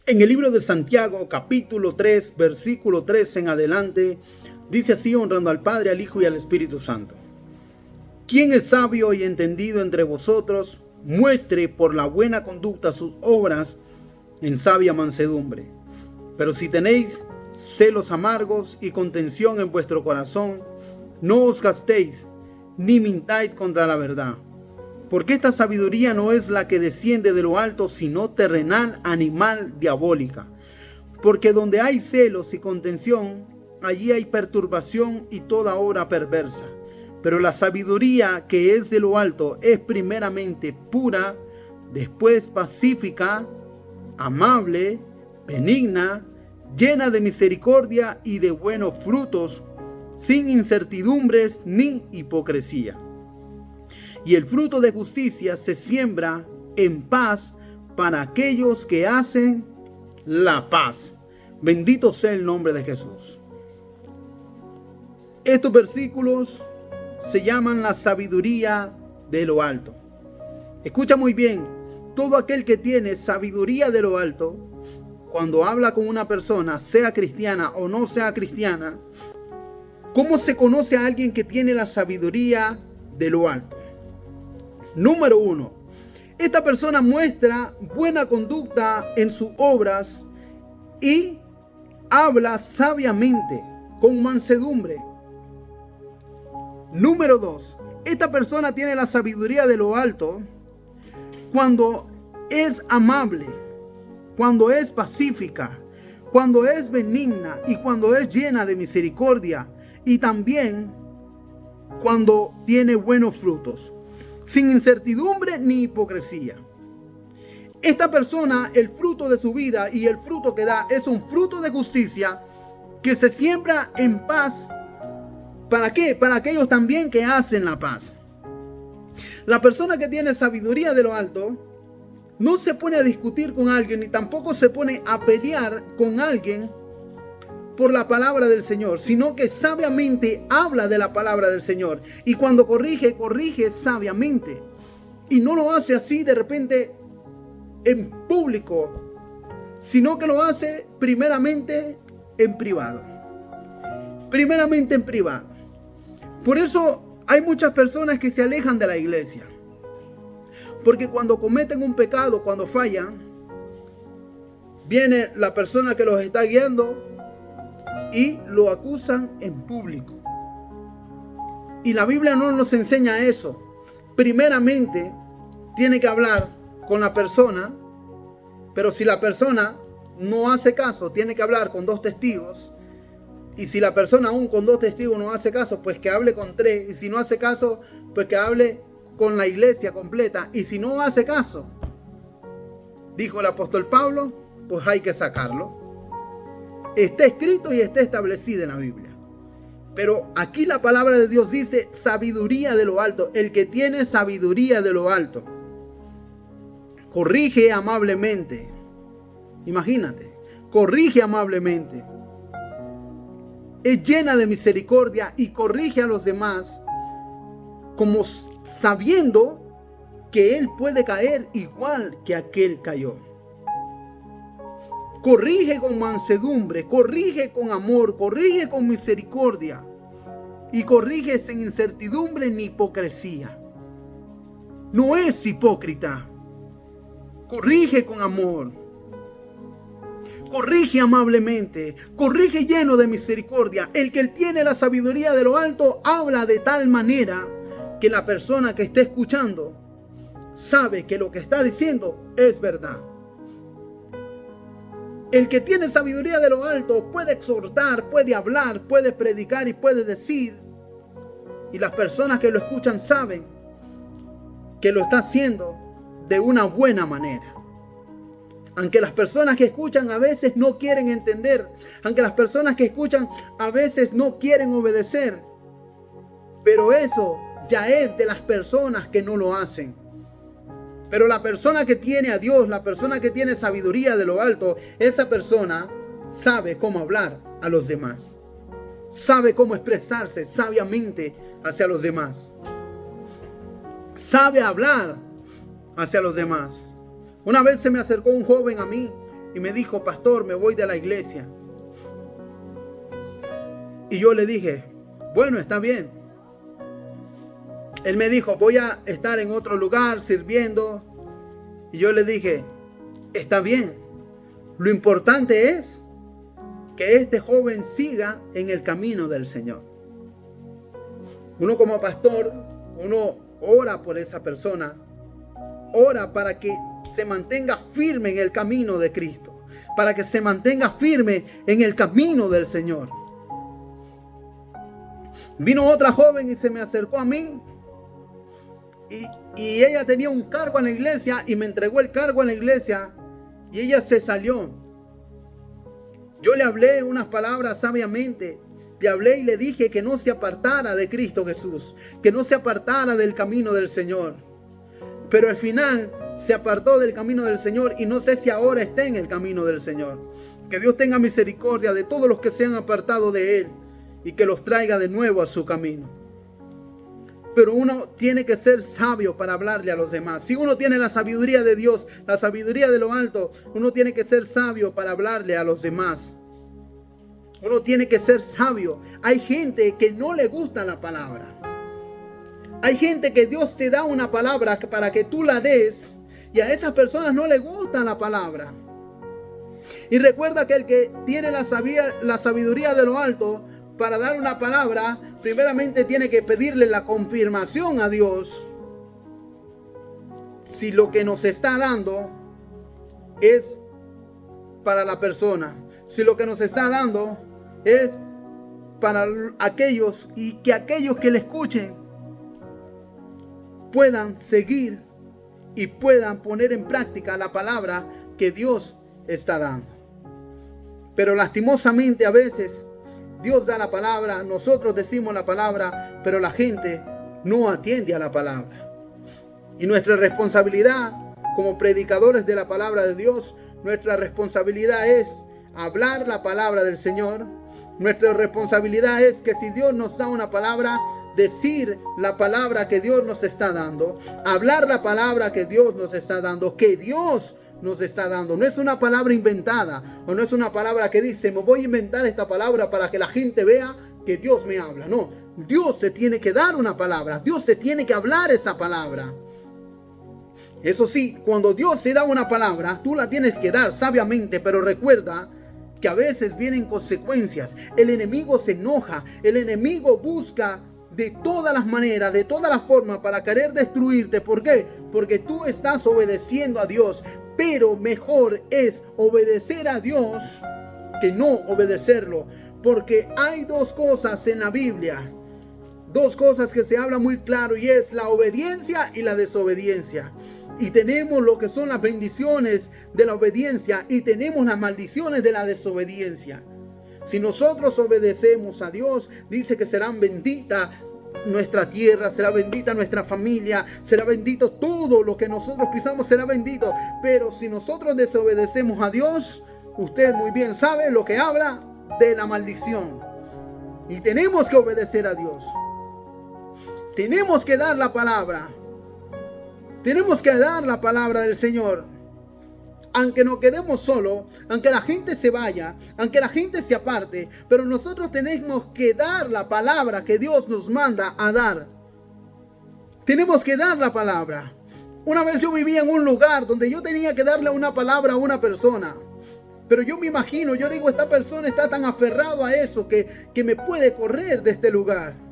En el libro de Santiago, capítulo 3, versículo 3 en adelante, dice así, honrando al Padre, al Hijo y al Espíritu Santo. ¿Quién es sabio y entendido entre vosotros? Muestre por la buena conducta sus obras en sabia mansedumbre. Pero si tenéis celos amargos y contención en vuestro corazón, no os gastéis, ni mintáis contra la verdad. Porque esta sabiduría no es la que desciende de lo alto, sino terrenal, animal, diabólica. Porque donde hay celos y contención, allí hay perturbación y toda obra perversa. Pero la sabiduría que es de lo alto es primeramente pura, después pacífica, amable, benigna, llena de misericordia y de buenos frutos, sin incertidumbres ni hipocresía. Y el fruto de justicia se siembra en paz para aquellos que hacen la paz. Bendito sea el nombre de Jesús. Estos versículos se llaman la sabiduría de lo alto. Escucha muy bien, todo aquel que tiene sabiduría de lo alto, cuando habla con una persona, sea cristiana o no sea cristiana, ¿cómo se conoce a alguien que tiene la sabiduría de lo alto? Número 1. Esta persona muestra buena conducta en sus obras y habla sabiamente, con mansedumbre. Número 2. Esta persona tiene la sabiduría de lo alto cuando es amable, cuando es pacífica, cuando es benigna y cuando es llena de misericordia, y también cuando tiene buenos frutos, sin incertidumbre ni hipocresía. Esta persona, el fruto de su vida y el fruto que da es un fruto de justicia que se siembra en paz. ¿Para qué? Para aquellos también que hacen la paz. La persona que tiene sabiduría de lo alto no se pone a discutir con alguien ni tampoco se pone a pelear con alguien por la palabra del Señor, sino que sabiamente habla de la palabra del Señor. Y cuando corrige, corrige sabiamente. Y no lo hace así de repente en público, sino que lo hace primeramente en privado. Primeramente en privado. Por eso hay muchas personas que se alejan de la iglesia. Porque cuando cometen un pecado, cuando fallan, viene la persona que los está guiando y lo acusan en público. Y la Biblia no nos enseña eso. Primeramente, tiene que hablar con la persona, pero si la persona no hace caso, tiene que hablar con 2 testigos. Y si la persona aún con 2 testigos no hace caso, pues que hable con 3. Y si no hace caso, pues que hable con la iglesia completa. Y si no hace caso, dijo el apóstol Pablo, pues hay que sacarlo. Está escrito y está establecido en la Biblia. Pero aquí la palabra de Dios dice sabiduría de lo alto. El que tiene sabiduría de lo alto corrige amablemente. Imagínate, corrige amablemente. Es llena de misericordia y corrige a los demás como sabiendo que él puede caer igual que aquel cayó. Corrige con mansedumbre, corrige con amor, corrige con misericordia y corrige sin incertidumbre ni hipocresía. No es hipócrita. Corrige con amor. Corrige amablemente, corrige lleno de misericordia. El que tiene la sabiduría de lo alto habla de tal manera que la persona que está escuchando sabe que lo que está diciendo es verdad. El que tiene sabiduría de lo alto puede exhortar, puede hablar, puede predicar y puede decir. Y las personas que lo escuchan saben que lo está haciendo de una buena manera. Aunque las personas que escuchan a veces no quieren entender, aunque las personas que escuchan a veces no quieren obedecer, pero eso ya es de las personas que no lo hacen. Pero la persona que tiene a Dios, la persona que tiene sabiduría de lo alto, esa persona sabe cómo hablar a los demás, sabe cómo expresarse sabiamente hacia los demás, sabe hablar hacia los demás. Una vez se me acercó un joven a mí y me dijo, pastor, me voy de la iglesia. Y yo le dije, bueno, está bien. Él me dijo, voy a estar en otro lugar sirviendo. Y yo le dije, está bien. Lo importante es que este joven siga en el camino del Señor. Uno como pastor, uno ora por esa persona. Ora para que se mantenga firme en el camino de Cristo. Para que se mantenga firme en el camino del Señor. Vino otra joven y se me acercó a mí. Y ella tenía un cargo en la iglesia y me entregó el cargo en la iglesia y ella se salió. Yo le hablé unas palabras sabiamente, le hablé y le dije que no se apartara de Cristo Jesús, que no se apartara del camino del Señor. Pero al final se apartó del camino del Señor y no sé si ahora está en el camino del Señor. Que Dios tenga misericordia de todos los que se han apartado de Él y que los traiga de nuevo a su camino. Pero uno tiene que ser sabio para hablarle a los demás. Si uno tiene la sabiduría de Dios, la sabiduría de lo alto, uno tiene que ser sabio para hablarle a los demás. Uno tiene que ser sabio. Hay gente que no le gusta la palabra. Hay gente que Dios te da una palabra para que tú la des y a esas personas no le gusta la palabra. Y recuerda que el que tiene la sabiduría de lo alto para dar una palabra, primeramente tiene que pedirle la confirmación a Dios si lo que nos está dando es para la persona, si lo que nos está dando es para aquellos y que aquellos que le escuchen puedan seguir y puedan poner en práctica la palabra que Dios está dando. Pero lastimosamente a veces Dios da la palabra, nosotros decimos la palabra, pero la gente no atiende a la palabra. Y nuestra responsabilidad como predicadores de la palabra de Dios, nuestra responsabilidad es hablar la palabra del Señor. Nuestra responsabilidad es que si Dios nos da una palabra, decir la palabra que Dios nos está dando, hablar la palabra que Dios nos está dando, que Dios nos está dando. No es una palabra inventada o no es una palabra que dice, me voy a inventar esta palabra para que la gente vea que Dios me habla. No, Dios te tiene que dar una palabra, Dios te tiene que hablar esa palabra. Eso sí, cuando Dios te da una palabra, tú la tienes que dar sabiamente, pero recuerda que a veces vienen consecuencias. El enemigo se enoja, el enemigo busca de todas las maneras, de todas las formas para querer destruirte. ¿Por qué? Porque tú estás obedeciendo a Dios. Pero mejor es obedecer a Dios que no obedecerlo. Porque hay dos cosas en la Biblia. Dos cosas que se habla muy claro y es la obediencia y la desobediencia. Y tenemos lo que son las bendiciones de la obediencia y tenemos las maldiciones de la desobediencia. Si nosotros obedecemos a Dios, dice que serán benditas nuestra tierra, será bendita nuestra familia, será bendito todo lo que nosotros pisamos, será bendito. Pero si nosotros desobedecemos a Dios, usted muy bien sabe lo que habla de la maldición. Y tenemos que obedecer a Dios. Tenemos que dar la palabra. Tenemos que dar la palabra del Señor. Aunque nos quedemos solos, aunque la gente se vaya, aunque la gente se aparte, pero nosotros tenemos que dar la palabra que Dios nos manda a dar. Tenemos que dar la palabra. Una vez yo vivía en un lugar donde yo tenía que darle una palabra a una persona. Pero yo me imagino, yo digo, esta persona está tan aferrado a eso que me puede correr de este lugar.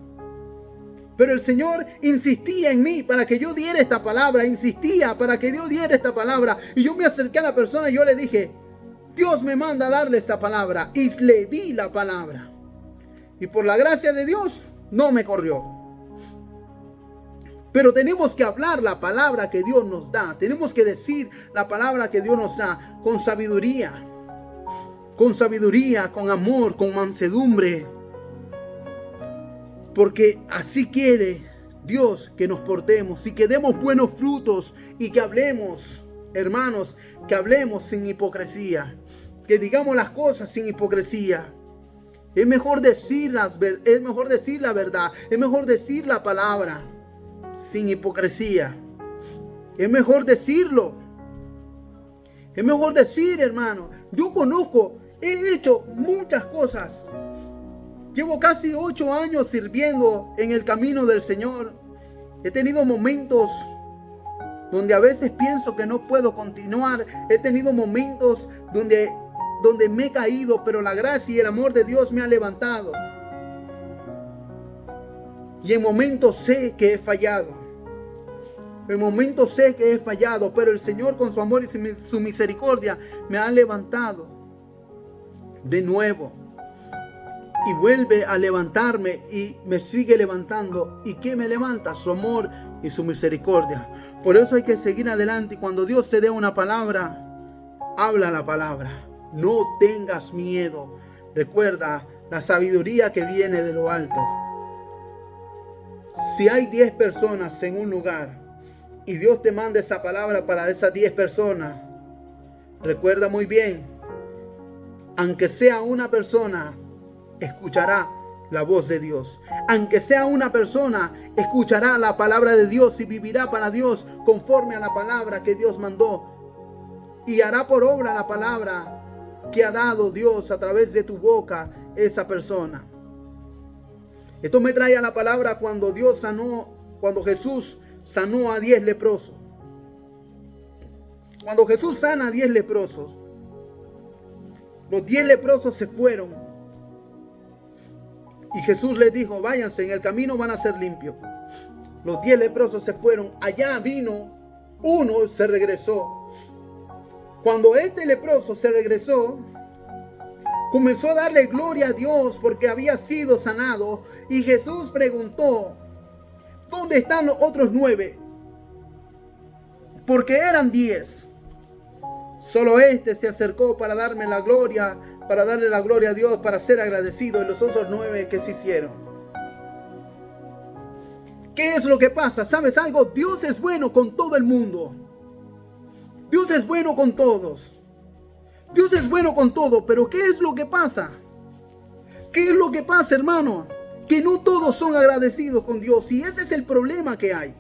Pero el Señor insistía en mí para que yo diera esta palabra, insistía para que Dios diera esta palabra. Y yo me acerqué a la persona y yo le dije, Dios me manda a darle esta palabra. Y le di la palabra. Y por la gracia de Dios, no me corrió. Pero tenemos que hablar la palabra que Dios nos da. Tenemos que decir la palabra que Dios nos da con sabiduría. Con sabiduría, con amor, con mansedumbre. Porque así quiere Dios que nos portemos y que demos buenos frutos y que hablemos, hermanos, que hablemos sin hipocresía, que digamos las cosas sin hipocresía. Es mejor decir la verdad, es mejor decir la palabra sin hipocresía. Es mejor decirlo. Es mejor decir, hermano, yo conozco, he hecho muchas cosas. Llevo casi 8 años sirviendo en el camino del Señor. He tenido momentos donde a veces pienso que no puedo continuar. He tenido momentos donde me he caído, pero la gracia y el amor de Dios me ha levantado. Y en momentos sé que he fallado. En momentos sé que he fallado, pero el Señor con su amor y su misericordia me ha levantado de nuevo. Y vuelve a levantarme y me sigue levantando. ¿Y qué me levanta? Su amor y su misericordia. Por eso hay que seguir adelante. Y cuando Dios te dé una palabra, habla la palabra. No tengas miedo. Recuerda la sabiduría que viene de lo alto. Si hay 10 personas en un lugar y Dios te manda esa palabra para esas 10 personas, recuerda muy bien, aunque sea una persona, escuchará la voz de Dios. Aunque sea una persona, escuchará la palabra de Dios y vivirá para Dios conforme a la palabra que Dios mandó. Y hará por obra la palabra que ha dado Dios a través de tu boca esa persona. Esto me trae a la palabra cuando Jesús sanó a 10 leprosos. Cuando Jesús sana a 10 leprosos, los 10 leprosos se fueron. Y Jesús les dijo, váyanse, en el camino van a ser limpios. Los 10 leprosos se fueron. Allá vino uno, se regresó. Cuando este leproso se regresó, comenzó a darle gloria a Dios porque había sido sanado. Y Jesús preguntó, ¿dónde están los otros 9? Porque eran 10. Solo este se acercó para darle la gloria a Dios, para ser agradecido. Y los otros 9, ¿qué se hicieron? ¿Qué es lo que pasa? ¿Sabes algo? Dios es bueno con todo el mundo. Dios es bueno con todos. Dios es bueno con todo, pero ¿qué es lo que pasa? ¿Qué es lo que pasa, hermano? Que no todos son agradecidos con Dios, y ese es el problema que hay.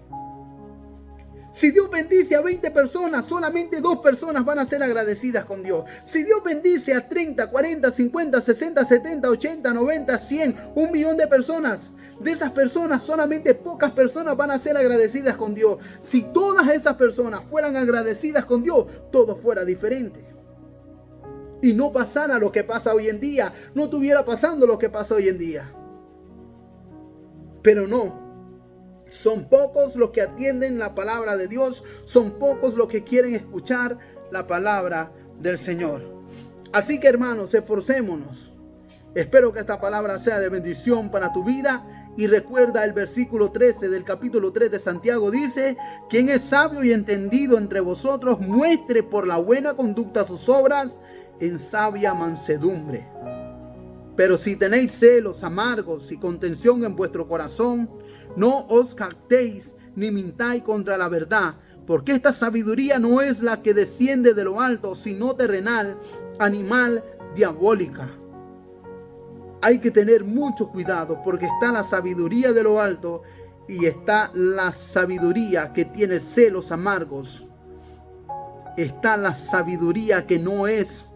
Si Dios bendice a 20 personas, solamente 2 personas van a ser agradecidas con Dios. Si Dios bendice a 30, 40, 50, 60, 70, 80, 90, 100, 1 millón de personas, de esas personas solamente pocas personas van a ser agradecidas con Dios. Si todas esas personas fueran agradecidas con Dios, todo fuera diferente. Y no pasara lo que pasa hoy en día, no estuviera pasando lo que pasa hoy en día. Pero no. Son pocos los que atienden la palabra de Dios. Son pocos los que quieren escuchar la palabra del Señor. Así que, hermanos, esforcémonos. Espero que esta palabra sea de bendición para tu vida. Y recuerda el versículo 13 del capítulo 3 de Santiago. Dice, quien es sabio y entendido entre vosotros, muestre por la buena conducta sus obras en sabia mansedumbre. Pero si tenéis celos amargos y contención en vuestro corazón, no os jactéis ni mintáis contra la verdad, porque esta sabiduría no es la que desciende de lo alto, sino terrenal, animal, diabólica. Hay que tener mucho cuidado, porque está la sabiduría de lo alto y está la sabiduría que tiene celos amargos. Está la sabiduría que no es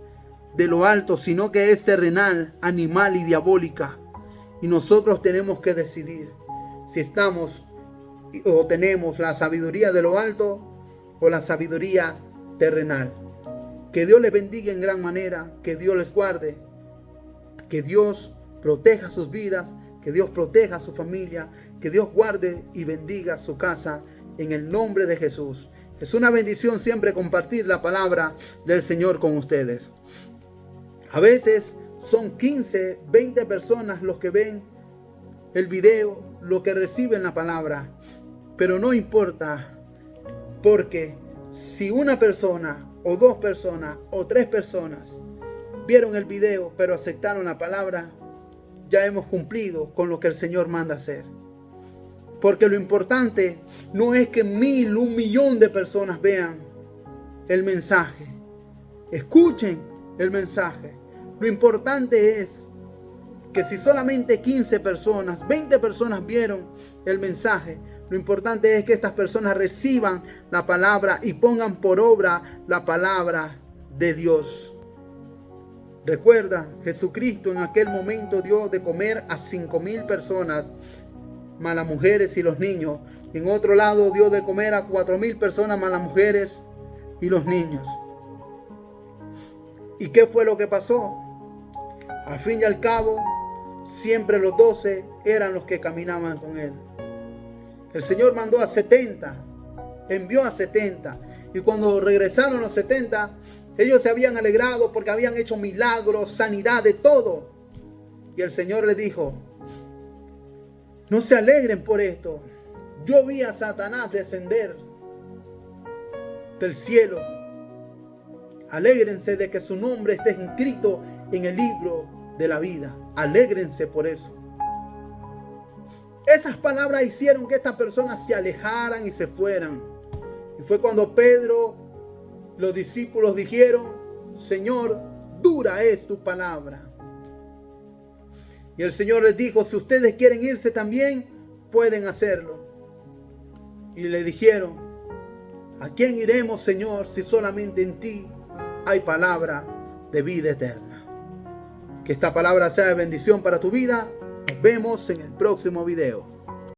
de lo alto, sino que es terrenal, animal y diabólica. Y nosotros tenemos que decidir si estamos o tenemos la sabiduría de lo alto o la sabiduría terrenal. Que Dios les bendiga en gran manera, que Dios les guarde, que Dios proteja sus vidas, que Dios proteja a su familia, que Dios guarde y bendiga su casa en el nombre de Jesús. Es una bendición siempre compartir la palabra del Señor con ustedes. A veces son 15, 20 personas los que ven el video, los que reciben la palabra. Pero no importa, porque si una persona, o 2 personas, o 3 personas vieron el video, pero aceptaron la palabra, ya hemos cumplido con lo que el Señor manda hacer. Porque lo importante no es que 1000, 1 millón de personas vean el mensaje, escuchen el mensaje. Lo importante es que si solamente 15 personas, 20 personas vieron el mensaje, lo importante es que estas personas reciban la palabra y pongan por obra la palabra de Dios. Recuerda, Jesucristo en aquel momento dio de comer a 5,000 personas, más las mujeres y los niños. En otro lado dio de comer a 4,000 personas, más las mujeres y los niños. ¿Y qué fue lo que pasó? Al fin y al cabo, siempre los 12 eran los que caminaban con él. El Señor mandó a 70, envió a 70. Y cuando regresaron los 70, ellos se habían alegrado porque habían hecho milagros, sanidad, de todo. Y el Señor les dijo: no se alegren por esto. Yo vi a Satanás descender del cielo. Alégrense de que su nombre esté escrito en el libro de la vida. Alégrense por eso. Esas palabras hicieron que estas personas se alejaran y se fueran. Y fue cuando Pedro, los discípulos dijeron: Señor, dura es tu palabra. Y el Señor les dijo: si ustedes quieren irse también, pueden hacerlo. Y le dijeron: ¿a quién iremos, Señor, si solamente en ti hay palabra de vida eterna? Que esta palabra sea de bendición para tu vida. Nos vemos en el próximo video.